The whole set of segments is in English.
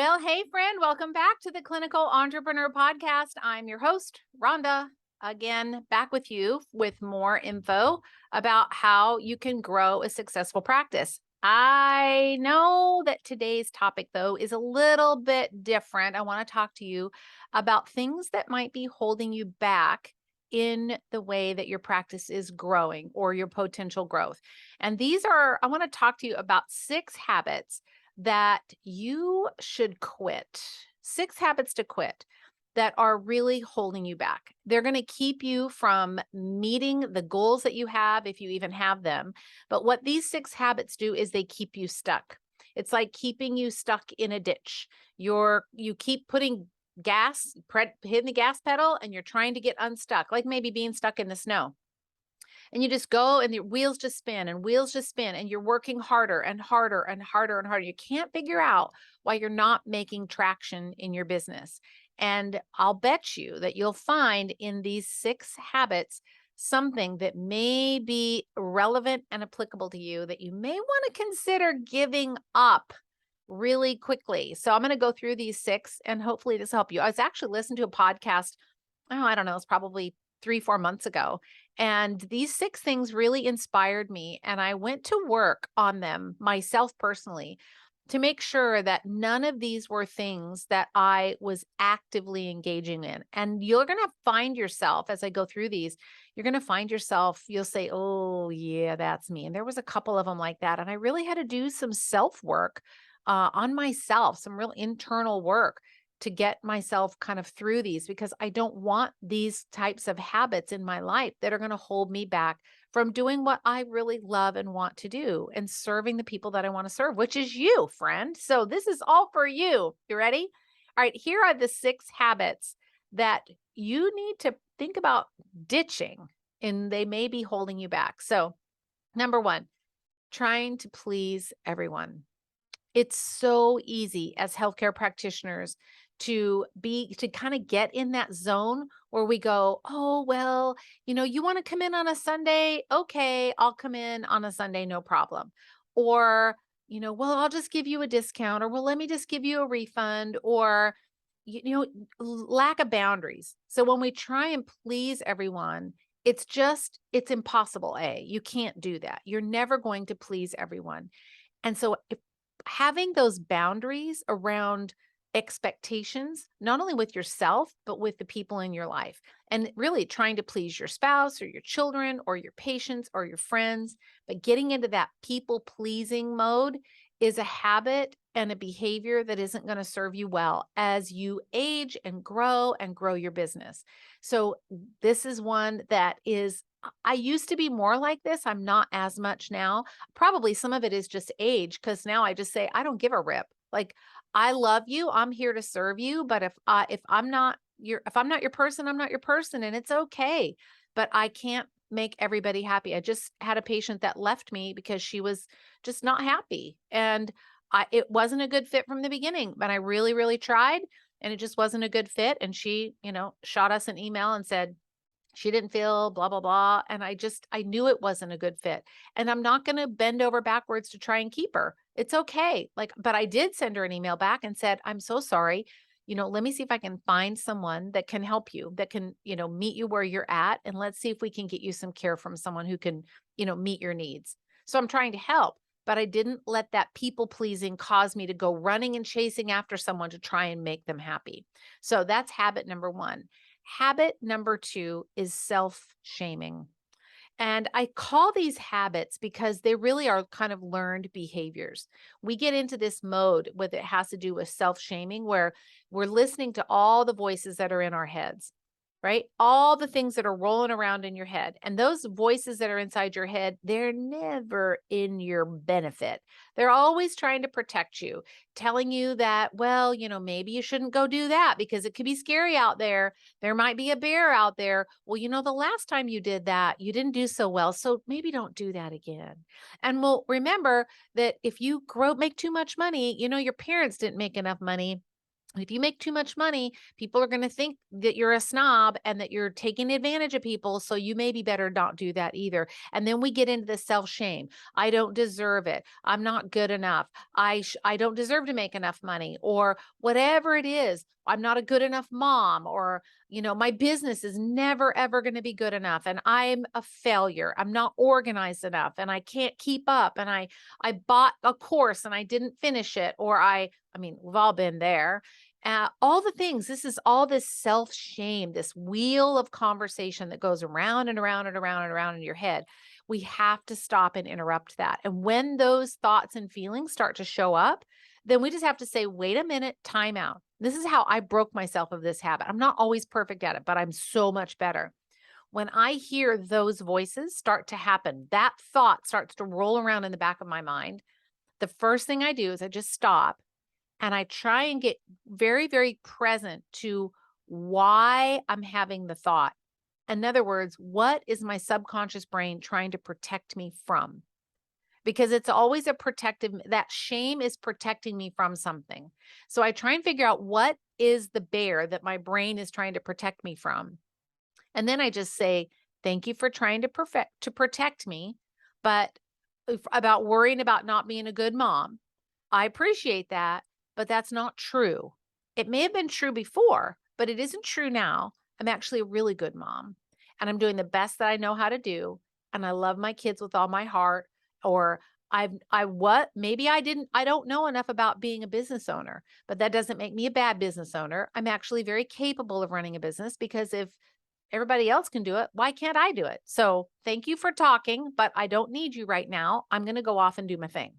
Well, hey, friend, welcome back to the Clinical Entrepreneur Podcast. I'm your host, Rhonda, again, back with you with more info about how you can grow a successful practice. I know that today's topic, though, is a little bit different. I want to talk to you about things that might be holding you back in the way that your practice is growing or your potential growth. And I want to talk to you about 6 habits that you should quit. 6 habits to quit that are really holding you back. They're going to keep you from meeting the goals that you have, if you even have them. But what these 6 habits do is they keep you stuck. It's like keeping you stuck in a ditch. You keep putting hitting the gas pedal, and you're trying to get unstuck, like maybe being stuck in the snow. And you just go and the wheels just spin and wheels just spin, and you're working harder and harder and harder and harder. You can't figure out why you're not making traction in your business. And I'll bet you that you'll find in these 6 habits something that may be relevant and applicable to you that you may want to consider giving up really quickly. So I'm going to go through these 6 and hopefully this will help you. I was actually listening to a podcast. I don't know, it's probably 3-4 months ago. And these 6 things really inspired me. And I went to work on them myself personally to make sure that none of these were things that I was actively engaging in. And you're going to find yourself, as I go through these, you're going to find yourself, you'll say, oh, yeah, that's me. And there was a couple of them like that. And I really had to do some self-work on myself, some real internal work to get myself kind of through these, because I don't want these types of habits in my life that are going to hold me back from doing what I really love and want to do and serving the people that I want to serve, which is you, friend. So this is all for you. You ready? All right, here are the 6 habits that you need to think about ditching, and they may be holding you back. So, number 1, trying to please everyone. It's so easy as healthcare practitioners to kind of get in that zone where we go, oh, well, you want to come in on a Sunday? Okay, I'll come in on a Sunday, no problem. Or, well, I'll just give you a discount, or well, let me just give you a refund, or, lack of boundaries. So when we try and please everyone, it's impossible. You can't do that. You're never going to please everyone. And so having those boundaries around expectations, not only with yourself, but with the people in your life, and really trying to please your spouse or your children or your patients or your friends, but getting into that people pleasing mode is a habit and a behavior that isn't going to serve you well as you age and grow your business. So this is one that I used to be more like this. I'm not as much now. Probably some of it is just age, because now I just say, I don't give a rip. Like, I love you. I'm here to serve you. But if I'm not your person, I'm not your person, and it's okay. But I can't make everybody happy. I just had a patient that left me because she was just not happy, and it wasn't a good fit from the beginning. But I really, really tried, and it just wasn't a good fit. And she, shot us an email and said she didn't feel blah, blah, blah. And I knew it wasn't a good fit. And I'm not going to bend over backwards to try and keep her. It's okay. But I did send her an email back and said, I'm so sorry. Let me see if I can find someone that can help you, that can, meet you where you're at. And let's see if we can get you some care from someone who can, meet your needs. So I'm trying to help, but I didn't let that people pleasing cause me to go running and chasing after someone to try and make them happy. So that's habit number 1. Habit number 2 is self-shaming. And I call these habits because they really are kind of learned behaviors. We get into this mode with it has to do with self-shaming, where we're listening to all the voices that are in our heads, right? All the things that are rolling around in your head. And those voices that are inside your head, they're never in your benefit. They're always trying to protect you, telling you that, well, maybe you shouldn't go do that because it could be scary out there. There might be a bear out there. Well, the last time you did that, you didn't do so well. So maybe don't do that again. And we'll remember that if you make too much money, your parents didn't make enough money. If you make too much money, people are going to think that you're a snob and that you're taking advantage of people. So you maybe better not do that either. And then we get into the self-shame. I don't deserve it. I'm not good enough. I don't deserve to make enough money, or whatever it is. I'm not a good enough mom, or, my business is never, ever going to be good enough. And I'm a failure. I'm not organized enough and I can't keep up. And I bought a course and I didn't finish it, or I mean, we've all been there. All the things, this is all this self-shame, this wheel of conversation that goes around and around and around and around in your head. We have to stop and interrupt that. And when those thoughts and feelings start to show up, then we just have to say, wait a minute, time out. This is how I broke myself of this habit. I'm not always perfect at it, but I'm so much better. When I hear those voices start to happen, that thought starts to roll around in the back of my mind. The first thing I do is I just stop and I try and get very, very present to why I'm having the thought. In other words, what is my subconscious brain trying to protect me from? Because it's always a protective, that shame is protecting me from something. So I try and figure out what is the bear that my brain is trying to protect me from. And then I just say, thank you for trying to protect me, but about worrying about not being a good mom. I appreciate that, but that's not true. It may have been true before, but it isn't true now. I'm actually a really good mom and I'm doing the best that I know how to do. And I love my kids with all my heart. Or maybe I don't know enough about being a business owner, but that doesn't make me a bad business owner. I'm actually very capable of running a business, because if everybody else can do it, why can't I do it? So thank you for talking, but I don't need you right now. I'm going to go off and do my thing.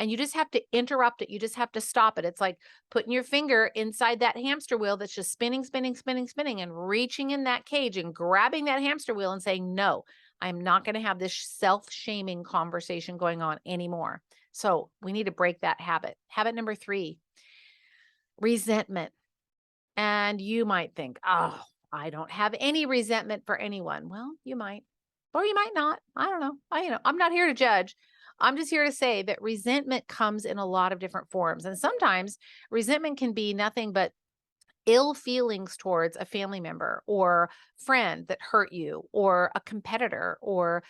And you just have to interrupt it. You just have to stop it. It's like putting your finger inside that hamster wheel that's just spinning, spinning, spinning, spinning, and reaching in that cage and grabbing that hamster wheel and saying, no, I'm not going to have this self-shaming conversation going on anymore. So we need to break that habit. Habit number 3, resentment. And you might think, oh, I don't have any resentment for anyone. Well, you might, or you might not. I don't know. I'm not here to judge. I'm just here to say that resentment comes in a lot of different forms. And sometimes resentment can be nothing but ill feelings towards a family member or friend that hurt you, or a competitor, or,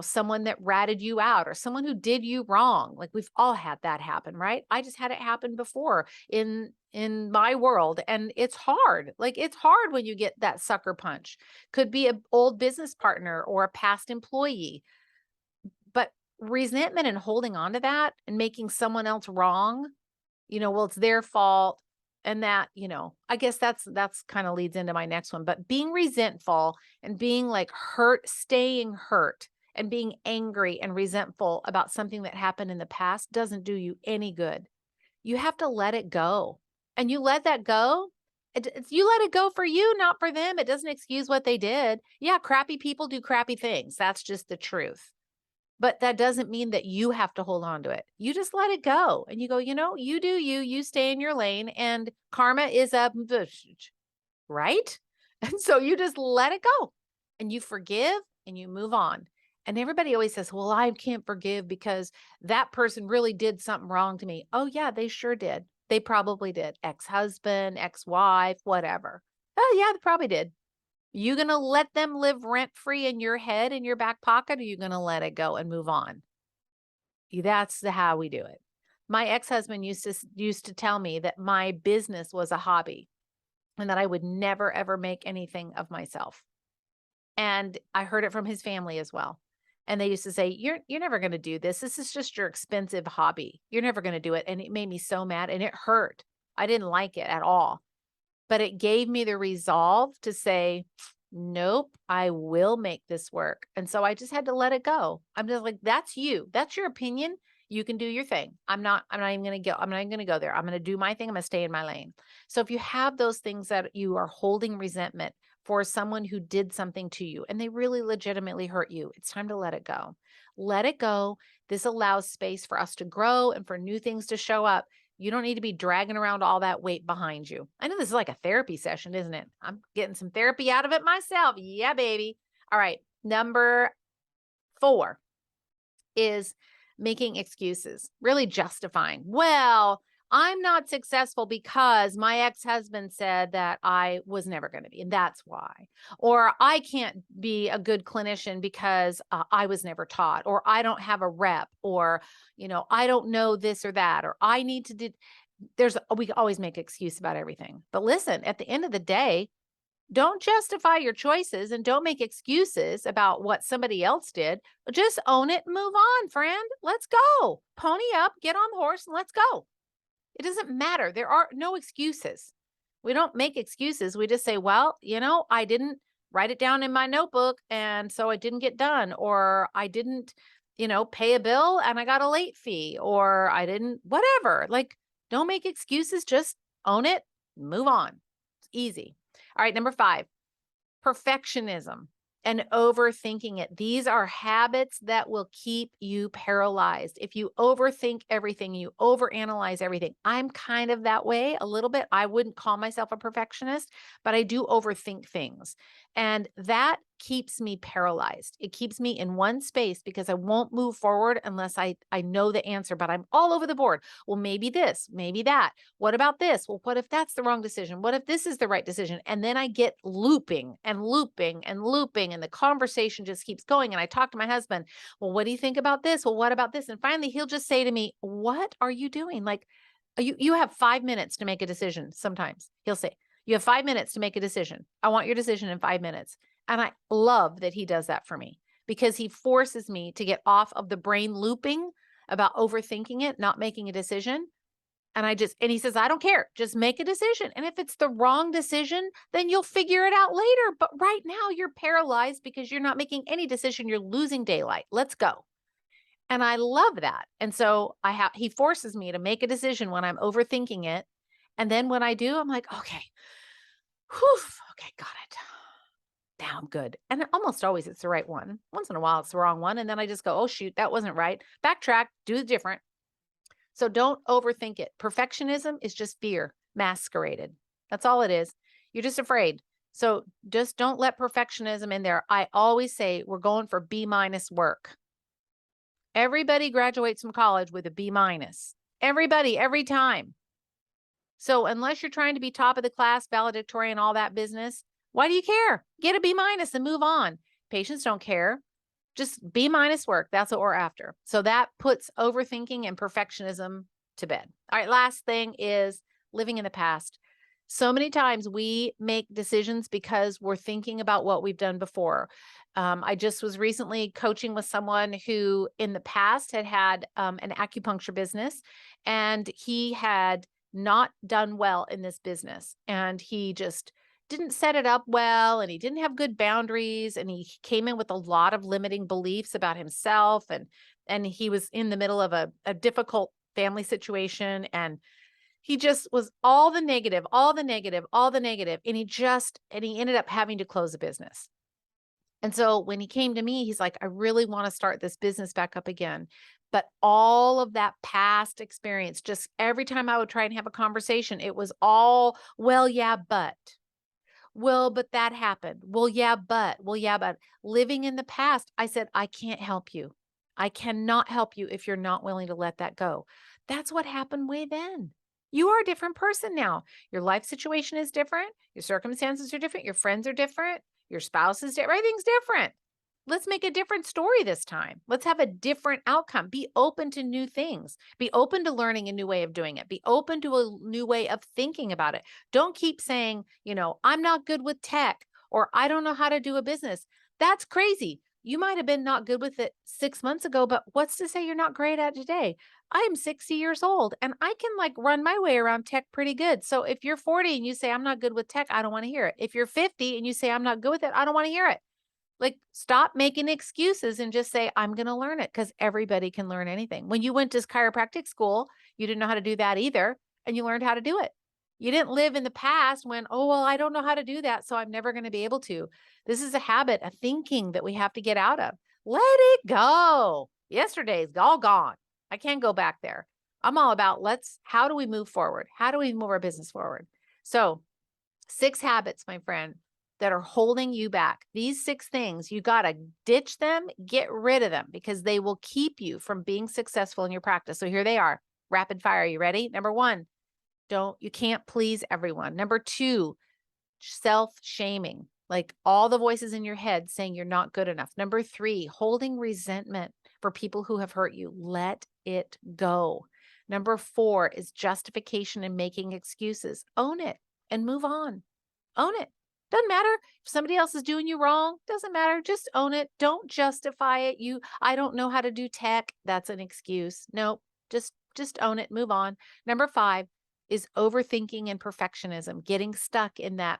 someone that ratted you out, or someone who did you wrong. Like, we've all had that happen, right? I just had it happen before in my world. And it's hard. Like, it's hard when you get that sucker punch. Could be an old business partner or a past employee. But resentment and holding on to that and making someone else wrong, well, it's their fault. And that, I guess that's kind of leads into my next one. But being resentful and being like hurt, staying hurt and being angry and resentful about something that happened in the past doesn't do you any good. You have to let it go. And you let that go. You let it go for you, not for them. It doesn't excuse what they did. Yeah, crappy people do crappy things. That's just the truth. But that doesn't mean that you have to hold on to it. You just let it go and you go, you do you stay in your lane, and karma is a right? And so you just let it go and you forgive and you move on. And everybody always says, well, I can't forgive because that person really did something wrong to me. Oh yeah, they sure did. They probably did. Ex-husband, ex-wife, whatever. Oh yeah, they probably did. You going to let them live rent free in your head, in your back pocket, or you going to let it go and move on? That's how we do it. My ex-husband used to tell me that my business was a hobby and that I would never, ever make anything of myself. And I heard it from his family as well. And they used to say, you're never going to do this. This is just your expensive hobby. You're never going to do it. And it made me so mad and it hurt. I didn't like it at all. But it gave me the resolve to say, nope, I will make this work. And so I just had to let it go. I'm just like, that's you. That's your opinion. You can do your thing. I'm not even going to go there. I'm going to do my thing. I'm going to stay in my lane. So if you have those things that you are holding resentment for someone who did something to you and they really legitimately hurt you, it's time to let it go. Let it go. This allows space for us to grow and for new things to show up. You don't need to be dragging around all that weight behind you. I know this is like a therapy session, isn't it? I'm getting some therapy out of it myself. Yeah, baby. All right. Number 4 is making excuses, really justifying. Well, I'm not successful because my ex-husband said that I was never going to be, and that's why. Or I can't be a good clinician because I was never taught, or I don't have a rep, or, I don't know this or that, or I need to do. We always make excuse about everything. But listen, at the end of the day, don't justify your choices and don't make excuses about what somebody else did. Just own it and move on, friend. Let's go. Pony up, get on the horse, and let's go. It doesn't matter. There are no excuses. We don't make excuses. We just say, well, I didn't write it down in my notebook, and so it didn't get done, or I didn't, pay a bill and I got a late fee, or I didn't, whatever. Like, don't make excuses. Just own it, move on. It's easy. All right. Number 5, perfectionism and overthinking it. These are habits that will keep you paralyzed. If you overthink everything, you overanalyze everything. I'm kind of that way a little bit. I wouldn't call myself a perfectionist, but I do overthink things. And that keeps me paralyzed. It keeps me in one space because I won't move forward unless I know the answer, but I'm all over the board. Well, maybe this, maybe that. What about this? Well, what if that's the wrong decision? What if this is the right decision? And then I get looping and looping and looping, and the conversation just keeps going. And I talk to my husband, well, what do you think about this? Well, what about this? And finally, he'll just say to me, what are you doing? Like, you have 5 minutes to make a decision. Sometimes he'll say, you have 5 minutes to make a decision. I want your decision in 5 minutes. And I love that he does that for me because he forces me to get off of the brain looping about overthinking it, not making a decision. And he says, I don't care. Just make a decision. And if it's the wrong decision, then you'll figure it out later. But right now you're paralyzed because you're not making any decision. You're losing daylight. Let's go. And I love that. And so he forces me to make a decision when I'm overthinking it. And then when I do, I'm like, okay, whew, okay, got it. Now I'm good. And almost always it's the right one. Once in a while it's the wrong one. And then I just go, oh, shoot, that wasn't right. Backtrack, do it different. So don't overthink it. Perfectionism is just fear masqueraded. That's all it is. You're just afraid. So just don't let perfectionism in there. I always say we're going for B- work. Everybody graduates from college with a B-. Everybody, every time. So unless you're trying to be top of the class, valedictorian, all that business, why do you care? Get a B- and move on. Patients don't care. Just B- work. That's what we're after. So that puts overthinking and perfectionism to bed. All right. Last thing is living in the past. So many times we make decisions because we're thinking about what we've done before. I just was recently coaching with someone who in the past had an acupuncture business, and he had not done well in this business. And he just didn't set it up well, and he didn't have good boundaries, and he came in with a lot of limiting beliefs about himself, and he was in the middle of a difficult family situation, and he just was all the negative, all the negative, all the negative, and he ended up having to close a business. And so when he came to me, he's like, I really want to start this business back up again. But all of that past experience, just every time I would try and have a conversation, it was all, well, yeah, but. Well, but that happened. Well, yeah, but living in the past, I said, I can't help you. I cannot help you if you're not willing to let that go. That's what happened way then. You are a different person now. Your life situation is different. Your circumstances are different. Your friends are different. Your spouse is different. Everything's different. Let's make a different story this time. Let's have a different outcome. Be open to new things. Be open to learning a new way of doing it. Be open to a new way of thinking about it. Don't keep saying, I'm not good with tech, or I don't know how to do a business. That's crazy. You might have been not good with it 6 months ago, but what's to say you're not great at it today? I am 60 years old and I can run my way around tech pretty good. So if you're 40 and you say, I'm not good with tech, I don't want to hear it. If you're 50 and you say, I'm not good with it, I don't want to hear it. Stop making excuses and just say, I'm going to learn it, because everybody can learn anything. When you went to chiropractic school, you didn't know how to do that either, and you learned how to do it. You didn't live in the past when, oh, well, I don't know how to do that, so I'm never going to be able to. This is a habit, a thinking that we have to get out of. Let it go. Yesterday's all gone. I can't go back there. I'm all about how do we move forward? How do we move our business forward? So 6 habits, my friend, that are holding you back. These 6 things, you got to ditch them, get rid of them, because they will keep you from being successful in your practice. So here they are. rapid fire. You ready? Number one, you can't please everyone. Number two, self-shaming, like all the voices in your head saying you're not good enough. Number three, holding resentment for people who have hurt you. Let it go. Number four is justification and making excuses. Own it and move on. Own it. Doesn't matter if somebody else is doing you wrong. Doesn't matter. Just own it. Don't justify it. I don't know how to do tech. That's an excuse. Nope. Just own it. Move on. Number five is overthinking and perfectionism, getting stuck in that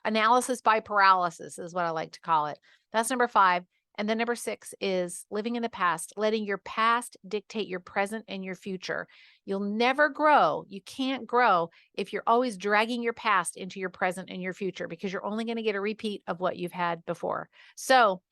analysis by paralysis is what I like to call it. That's number five. And then number six is living in the past, letting your past dictate your present and your future. You'll never grow. You can't grow if you're always dragging your past into your present and your future, because you're only going to get a repeat of what you've had before. So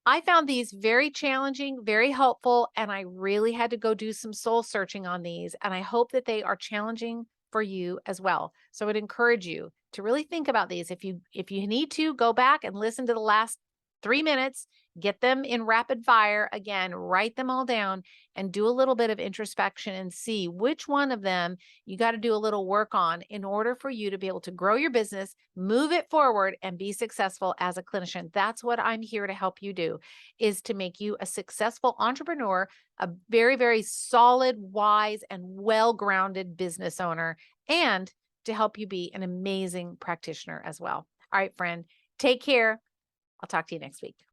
I found these very challenging, very helpful, and I really had to go do some soul searching on these. And I hope that they are challenging for you as well. So I would encourage you to really think about these. If you need to, go back and listen to the last 3 minutes, get them in rapid fire again, write them all down and do a little bit of introspection and see which one of them you got to do a little work on in order for you to be able to grow your business, move it forward, and be successful as a clinician. That's what I'm here to help you do, is to make you a successful entrepreneur, a very, very solid, wise, and well-grounded business owner, and to help you be an amazing practitioner as well. All right, friend, take care. I'll talk to you next week.